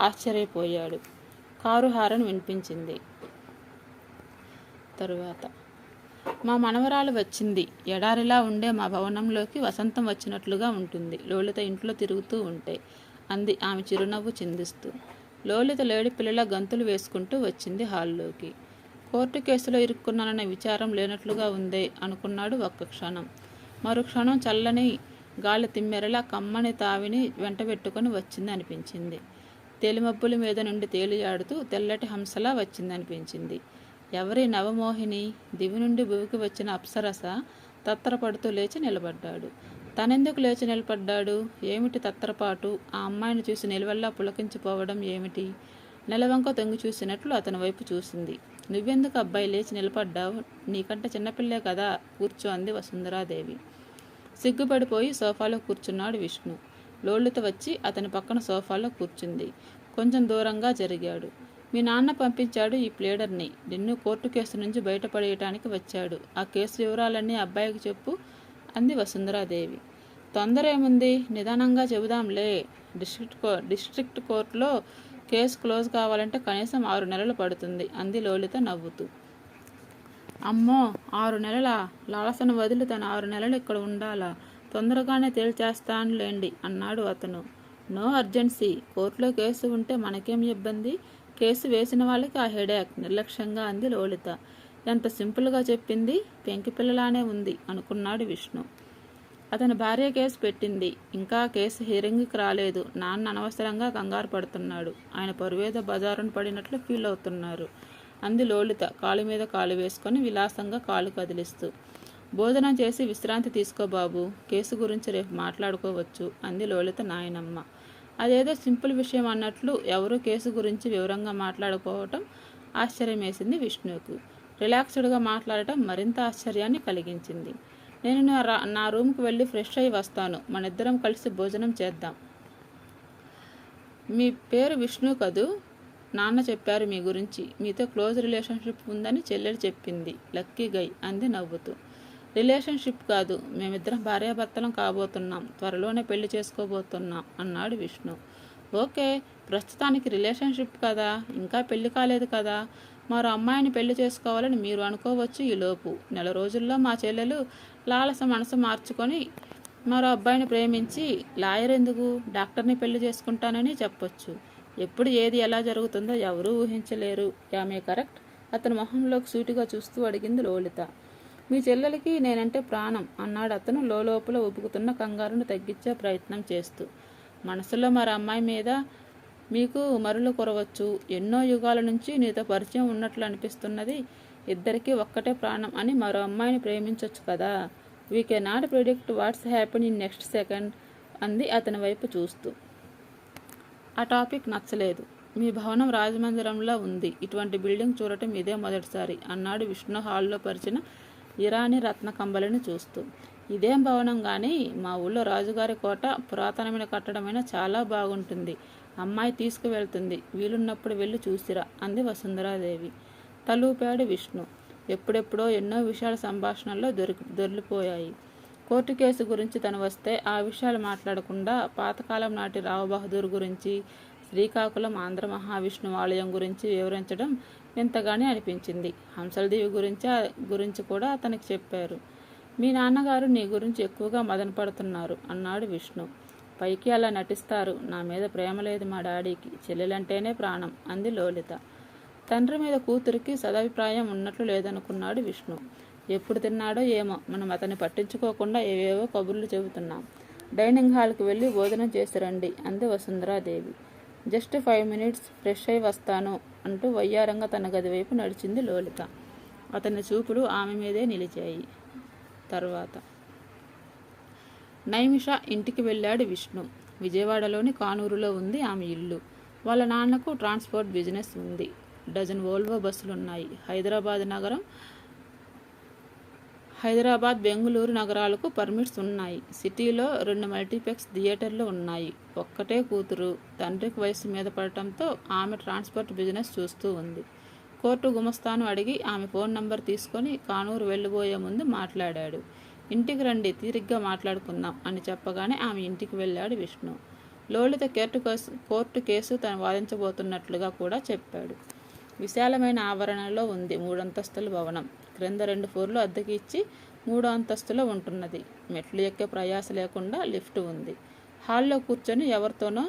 ఆశ్చర్యపోయాడు. కారు హారన్ వినిపించింది. తరువాత మా మనవరాలు వచ్చింది. ఎడారిలా ఉండే మా భవనంలోకి వసంతం వచ్చినట్లుగా ఉంటుంది లోలిత ఇంట్లో తిరుగుతూ ఉంటే, అంది ఆమె చిరునవ్వు చిందిస్తూ. లోలిత లేడి పిల్లల గంతులు వేసుకుంటూ వచ్చింది హాల్లోకి. కోర్టు కేసులో ఇరుక్కున్నాననే విచారం లేనట్లుగా ఉందే అనుకున్నాడు ఒక్క క్షణం. మరుక్షణం చల్లని గాలి తిమ్మెరలా కమ్మని తావిని వెంటబెట్టుకొని వచ్చింది అనిపించింది. తేలిమబ్బుల మీద నుండి తేలియాడుతూ తెల్లటి హంసలా వచ్చిందనిపించింది. ఎవరి నవమోహిని? దివి నుండి భూమికి వచ్చిన అప్సరస తత్తరపడుతూ లేచి నిలబడ్డాడు. తనెందుకు లేచి నిలబడ్డాడు? ఏమిటి తత్తరపాటు? ఆ అమ్మాయిని చూసి నిలువెల్లా పులకించిపోవడం ఏమిటి? నెలవంక తొంగి చూసినట్లు అతని వైపు చూసింది. నువ్వెందుకు అబ్బాయి లేచి నిలబడ్డావు? నీకంటే చిన్నపిల్లే కదా, కూర్చో అంది వసుంధరాదేవి. సిగ్గుపడిపోయి సోఫాలో కూర్చున్నాడు విష్ణు. లోలిత వచ్చి అతని పక్కన సోఫాలో కూర్చుంది. కొంచెం దూరంగా జరిగాడు. మీ నాన్న పంపించాడు ఈ ప్లేడర్ని. నిన్ను కోర్టు కేసు నుంచి బయటపడేయటానికి వచ్చాడు. ఆ కేసు వివరాలన్నీ అబ్బాయికి చెప్పు అంది వసుంధరాదేవి. తొందర ఏముంది, నిదానంగా చెబుదాంలే. డిస్ట్రిక్ట్ కోర్టులో కేసు క్లోజ్ కావాలంటే కనీసం 6 నెలలు పడుతుంది అంది లోలిత నవ్వుతూ. అమ్మో, 6 నెలలా? లాలసను వదిలి తను 6 నెలలు ఇక్కడ ఉండాలా? తొందరగానే తేల్చేస్తానులేండి అన్నాడు అతను. No urgency. కోర్టులో కేసు ఉంటే మనకేం ఇబ్బంది? కేసు వేసిన వాళ్ళకి ఆ హెడేక్, నిర్లక్ష్యంగా అంది లోలిత. ఎంత సింపుల్గా చెప్పింది, పెంకిపిల్లలానే ఉంది అనుకున్నాడు విష్ణు. అతని భార్య కేసు పెట్టింది, ఇంకా కేసు హియరింగ్కి రాలేదు. నాన్న అనవసరంగా కంగారు పడుతున్నాడు. ఆయన పరువేద బజారును పడినట్లు ఫీల్ అవుతున్నారు అంది లోలిత కాలు మీద కాలు వేసుకొని విలాసంగా కాలు కదిలిస్తూ. భోజనం చేసి విశ్రాంతి తీసుకో బాబు, కేసు గురించి రేపు మాట్లాడుకోవచ్చు అంది లలిత నాయనమ్మ. అదేదో సింపుల్ విషయం అన్నట్లు ఎవరూ కేసు గురించి వివరంగా మాట్లాడుకోవటం ఆశ్చర్యం వేసింది విష్ణువుకు. రిలాక్స్డ్గా మాట్లాడటం మరింత ఆశ్చర్యాన్ని కలిగించింది. నేను నా రూమ్కి వెళ్ళి ఫ్రెష్ అయ్యి వస్తాను, మనిద్దరం కలిసి భోజనం చేద్దాం. మీ పేరు విష్ణు కదూ? నాన్న చెప్పారు మీ గురించి. మీతో క్లోజ్ రిలేషన్షిప్ ఉందని చెల్లెలు చెప్పింది. లక్కీ గై అంది నవ్వుతూ. రిలేషన్షిప్ కాదు, మేమిద్దరం భార్యాభర్తలం కాబోతున్నాం, త్వరలోనే పెళ్లి చేసుకోబోతున్నాం అన్నాడు విష్ణు. ఓకే, ప్రస్తుతానికి రిలేషన్షిప్ కదా, ఇంకా పెళ్లి కాలేదు కదా. మరో అమ్మాయిని పెళ్లి చేసుకోవాలని మీరు అనుకోవచ్చు. ఈలోపు నెల రోజుల్లో మా చెల్లెలు లాలస మనసు మార్చుకొని మరో అబ్బాయిని ప్రేమించి లాయర్ ఎందుకు డాక్టర్ని పెళ్లి చేసుకుంటానని చెప్పొచ్చు. ఎప్పుడు ఏది ఎలా జరుగుతుందో ఎవరూ ఊహించలేరు. ఆమె కరెక్ట్? అతని మొహంలోకి సూటిగా చూస్తూ అడిగింది లలిత. మీ చెల్లెలకి నేనంటే ప్రాణం అన్నాడు అతను లోపల ఉబుకుతున్న కంగారును తగ్గించే ప్రయత్నం చేస్తూ. మనసులో మరో అమ్మాయి మీద మీకు మరులు కురవచ్చు. ఎన్నో యుగాల నుంచి నీతో పరిచయం ఉన్నట్లు అనిపిస్తున్నది. ఇద్దరికీ ఒక్కటే ప్రాణం అని మరో అమ్మాయిని ప్రేమించవచ్చు కదా. We can not predict watts happen in next second అంది అతని వైపు చూస్తూ. ఆ టాపిక్ నచ్చలేదు. మీ భవనం రాజమందిరంలో ఉంది. ఇటువంటి బిల్డింగ్ చూడటం ఇదే మొదటిసారి అన్నాడు విష్ణు హాల్లో పరిచిన ఇరానీ రత్న కంబలిని చూస్తూ. ఇదేం భవనం కానీ మా ఊళ్ళో రాజుగారి కోట పురాతనమైన కట్టడమైన చాలా బాగుంటుంది. అమ్మాయి తీసుకువెళ్తుంది, వీలున్నప్పుడు వెళ్ళి చూసిరా అంది వసుంధరాదేవి. తలూపాడు విష్ణు. ఎప్పుడెప్పుడో ఎన్నో విషయాల సంభాషణల్లో దొరికిపోయాయి. కోర్టు కేసు గురించి తను వస్తే ఆ విషయాలు మాట్లాడకుండా పాతకాలం నాటి రావు బహదూర్ గురించి, శ్రీకాకుళం ఆంధ్ర మహావిష్ణు ఆలయం గురించి వివరించడం ఎంతగానే అనిపించింది. హంసలదేవి గురించి కూడా అతనికి చెప్పారు. మీ నాన్నగారు నీ గురించి ఎక్కువగా మదనపడుతున్నారు అన్నాడు విష్ణు. పైకి అలా నటిస్తారు. నా మీద ప్రేమ లేదు మా డాడీకి, చెల్లెలంటేనే ప్రాణం అంది లలిత. తండ్రి మీద కూతురికి సదభిప్రాయం ఉన్నట్లు లేదనుకున్నాడు విష్ణు. ఎప్పుడు తిన్నాడో ఏమో, మనం అతన్ని పట్టించుకోకుండా ఏవేవో కబుర్లు చెబుతున్నాం. డైనింగ్ హాల్కి వెళ్ళి భోజనం చేసి రండి అంది వసుంధరాదేవి. జస్ట్ 5 minutes, ఫ్రెష్ అయి వస్తాను అంటూ వయ్యారంగా తన గది వైపు నడిచింది లలిత. అతని చూపులు ఆమె మీదే నిలిచాయి. తర్వాత నైమిష ఇంటికి వెళ్ళాడు విష్ణు. విజయవాడలోని కానూరులో ఉంది ఆమె ఇల్లు. వాళ్ళ నాన్నకు ట్రాన్స్పోర్ట్ బిజినెస్ ఉంది. డజన్ వోల్వో బస్సులున్నాయి. హైదరాబాద్, బెంగుళూరు నగరాలకు పర్మిట్స్ ఉన్నాయి. సిటీలో 2 మల్టీప్లెక్స్ థియేటర్లు ఉన్నాయి. ఒక్కటే కూతురు. తండ్రికి వయసు మీద పడటంతో ఆమె ట్రాన్స్పోర్ట్ బిజినెస్ చూస్తూ ఉంది. కోర్టు గుమస్తాను అడిగి ఆమె ఫోన్ నంబర్ తీసుకొని కానూరు వెళ్ళబోయే ముందు మాట్లాడాడు. ఇంటికి రండి, తీరిగ్గా మాట్లాడుకుందాం అని చెప్పగానే ఆమె ఇంటికి వెళ్ళాడు విష్ణు. లలిత కోర్టు కేసు తను వాదించబోతున్నట్లుగా కూడా చెప్పాడు. విశాలమైన ఆవరణలో ఉంది 3 అంతస్తుల భవనం. క్రింద 2 ఫ్లోర్లు అద్దెకి ఇచ్చి 3వ అంతస్తులో ఉంటున్నది. మెట్లు ఎక్కే ప్రయాస లేకుండా లిఫ్ట్ ఉంది. హాల్లో కూర్చొని ఎవరితోనో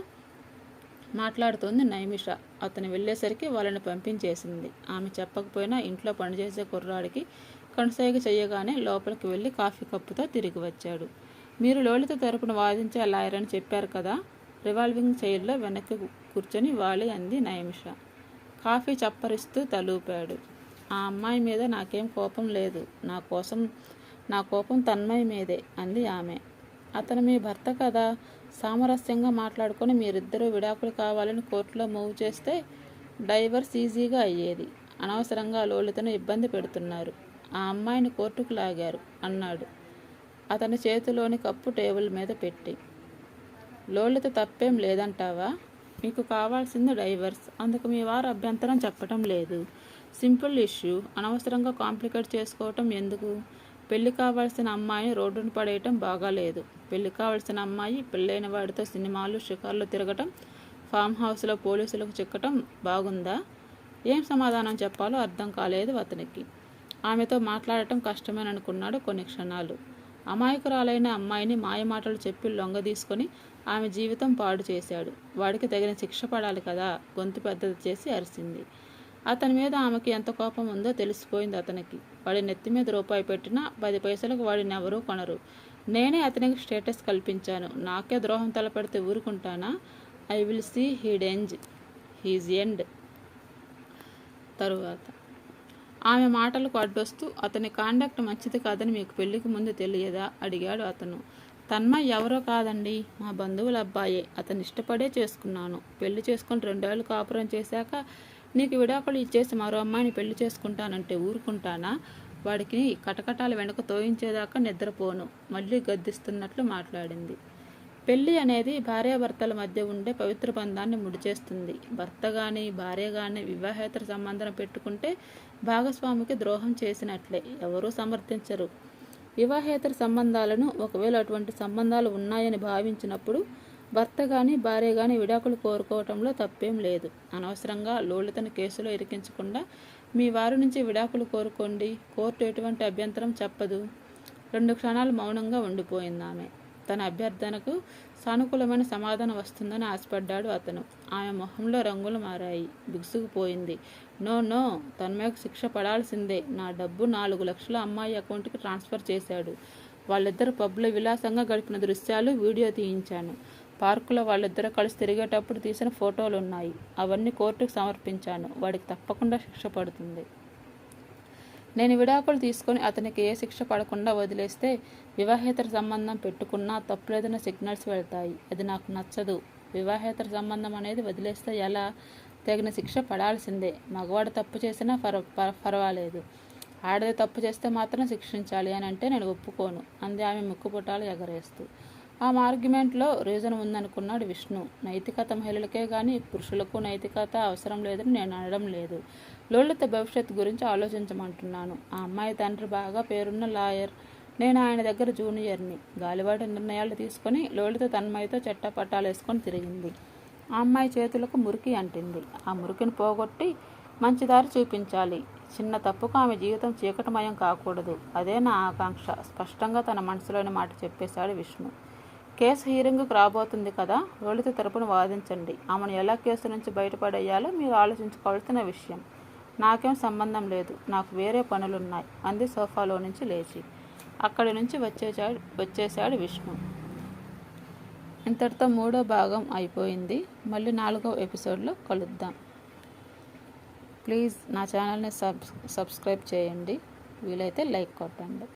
మాట్లాడుతోంది నైమిష. అతను వెళ్ళేసరికి వాళ్ళని పంపించేసింది. ఆమె చెప్పకపోయినా ఇంట్లో పనిచేసే కుర్రాడికి కనుసైగ చేయగానే లోపలికి వెళ్ళి కాఫీ కప్పుతో తిరిగి వచ్చాడు. మీరు లలిత తరపున వాదించే లాయర్ అని చెప్పారు కదా. రివాల్వింగ్ చైర్లో వెనక్కి కూర్చొని వాలి అంది నైమిష. కాఫీ చప్పరిస్తూ తలూపాడు. ఆ అమ్మాయి మీద నాకేం కోపం లేదు. నా కోపం తన్మయి మీదే అంది ఆమె. అతను మీ భర్త కదా. సామరస్యంగా మాట్లాడుకొని మీరిద్దరూ విడాకులు కావాలని కోర్టులో మూవ్ చేస్తే డైవర్స్ ఈజీగా అయ్యేది. అనవసరంగా లలితను ఇబ్బంది పెడుతున్నారు. ఆ అమ్మాయిని కోర్టుకు లాగారు అన్నాడు అతని చేతిలోని కప్పు టేబుల్ మీద పెట్టి. లలిత తప్పేం లేదంటావా? మీకు కావాల్సింది డైవర్స్. అందుకు మీ వారు అభ్యంతరం చెప్పటం లేదు. Simple issue. అనవసరంగా కాంప్లికేట్ చేసుకోవటం ఎందుకు? పెళ్లి కావాల్సిన అమ్మాయిని రోడ్డును పడేయటం బాగాలేదు. పెళ్లి కావాల్సిన అమ్మాయి పెళ్ళైన వాడితో సినిమాలు, షికార్లు తిరగటం, ఫామ్ హౌస్లో పోలీసులకు చిక్కటం బాగుందా? ఏం సమాధానం చెప్పాలో అర్థం కాలేదు అతనికి. ఆమెతో మాట్లాడటం కష్టమేననుకున్నాడు కొన్ని క్షణాలు. అమాయకురాలైన అమ్మాయిని మాయమాటలు చెప్పి లొంగ తీసుకొని ఆమె జీవితం పాడు చేశాడు. వాడికి తగిన శిక్ష పడాలి కదా. గొంతు పెద్దది చేసి అరిసింది. అతని మీద ఆమెకి ఎంత కోపం ఉందో తెలిసిపోయింది అతనికి. వాడి నెత్తి మీద రూపాయి పెట్టినా 10 పైసలకు వాడిని ఎవరూ కొనరు. నేనే అతనికి స్టేటస్ కల్పించాను. నాకే ద్రోహం తలపెడితే ఊరుకుంటానా? I will see his end. తరువాత ఆమె మాటలకు అడ్డొస్తూ, అతని కాండక్ట్ మంచిది కాదని మీకు పెళ్లికి ముందు తెలియదా? అడిగాడు అతను. తన్మయ్ ఎవరో కాదండి, మా బంధువుల అబ్బాయే. అతను ఇష్టపడే చేసుకున్నాను. పెళ్లి చేసుకుని 2 ఏళ్ళు కాపురం చేశాక నీకు విడాకులు ఇచ్చేసి మరో అమ్మాయిని పెళ్లి చేసుకుంటానంటే ఊరుకుంటానా? వాడికి కటకటాల వెనుక తోయించేదాకా నిద్రపోను. మళ్ళీ గద్దిస్తున్నట్లు మాట్లాడింది. పెళ్ళి అనేది భార్యాభర్తల మధ్య ఉండే పవిత్ర బంధాన్ని ముడిచేస్తుంది. భర్త కానీ భార్య కానీ వివాహేతర సంబంధం పెట్టుకుంటే భాగస్వామికి ద్రోహం చేసినట్లే. ఎవరూ సమర్థించరు వివాహేతర సంబంధాలను. ఒకవేళ అటువంటి సంబంధాలు ఉన్నాయని భావించినప్పుడు భర్త కానీ భార్య కానీ విడాకులు కోరుకోవటంలో తప్పేం లేదు. అనవసరంగా లోలితను కేసులో ఇరికించకుండా మీ వారి నుంచి విడాకులు కోరుకోండి. కోర్టు ఎటువంటి అభ్యంతరం చెప్పదు. 2 క్షణాలు మౌనంగా ఉండిపోయింది ఆమె. తన అభ్యర్థనకు సానుకూలమైన సమాధానం వస్తుందని ఆశపడ్డాడు అతను. ఆమె మొహంలో రంగులు మారాయి. బిగుసుకుపోయింది. నో నో, తన్మయ్యకు శిక్ష పడాల్సిందే. నా డబ్బు 4 లక్షలు అమ్మాయి అకౌంట్కి ట్రాన్స్ఫర్ చేశాడు. వాళ్ళిద్దరు పబ్లో విలాసంగా గడిపిన దృశ్యాలు వీడియో తీయించాను. పార్కులో వాళ్ళిద్దరూ కలిసి తిరిగేటప్పుడు తీసిన ఫోటోలు ఉన్నాయి. అవన్నీ కోర్టుకు సమర్పించాను. వాడికి తప్పకుండా శిక్ష పడుతుంది. నేను విడాకులు తీసుకొని అతనికి ఏ శిక్ష పడకుండా వదిలేస్తే వివాహేతర సంబంధం పెట్టుకున్నా తప్పులేదన్న సిగ్నల్స్ వెళ్తాయి. అది నాకు నచ్చదు. వివాహేతర సంబంధం అనేది వదిలేస్తే ఎలా? తగిన శిక్ష పడాల్సిందే. మగవాడు తప్పు చేసినా పర్వాలేదు. ఆడది తప్పు చేస్తే మాత్రం శిక్షించాలి అని అంటే నేను ఒప్పుకోను అంది ఆమె ముక్కుపుటాలు ఎగరేస్తూ. ఆ ఆర్గ్యుమెంట్లో రీజన్ ఉందనుకున్నాడు విష్ణు. నైతికత మహిళలకే కానీ పురుషులకు నైతికత అవసరం లేదని నేను అనడం లేదు. లోలిత భవిష్యత్తు గురించి ఆలోచించమంటున్నాను. ఆ అమ్మాయి తండ్రి బాగా పేరున్న లాయర్. నేను ఆయన దగ్గర జూనియర్ని. గాలివాటి నిర్ణయాలు తీసుకొని లోలిత తన్మయ్యతో చట్టపట్టాలు వేసుకొని తిరిగింది. ఆ అమ్మాయి చేతులకు మురికి అంటింది. ఆ మురికిని పోగొట్టి మంచి దారి చూపించాలి. చిన్న తప్పుకు ఆమె జీవితం చీకటిమయం కాకూడదు. అదే నా ఆకాంక్ష. స్పష్టంగా తన మనసులోని మాట చెప్పేశాడు విష్ణు. కేసు హీరింగ్కు రాబోతుంది కదా, లోలిత తరపున వాదించండి. ఆమెను ఎలా కేసు నుంచి బయటపడేయాలో మీరు ఆలోచించుకోవాల్సిన విషయం. నాకేం సంబంధం లేదు. నాకు వేరే పనులున్నాయి అంది సోఫాలో నుంచి లేచి. అక్కడి నుంచి వచ్చేశాడు విష్ణు. ఇంతటితో 3వ భాగం అయిపోయింది. మళ్ళీ 4వ ఎపిసోడ్లో కలుద్దాం. ప్లీజ్ నా ఛానల్ని సబ్స్క్రైబ్ చేయండి. వీలైతే లైక్ కొట్టండి.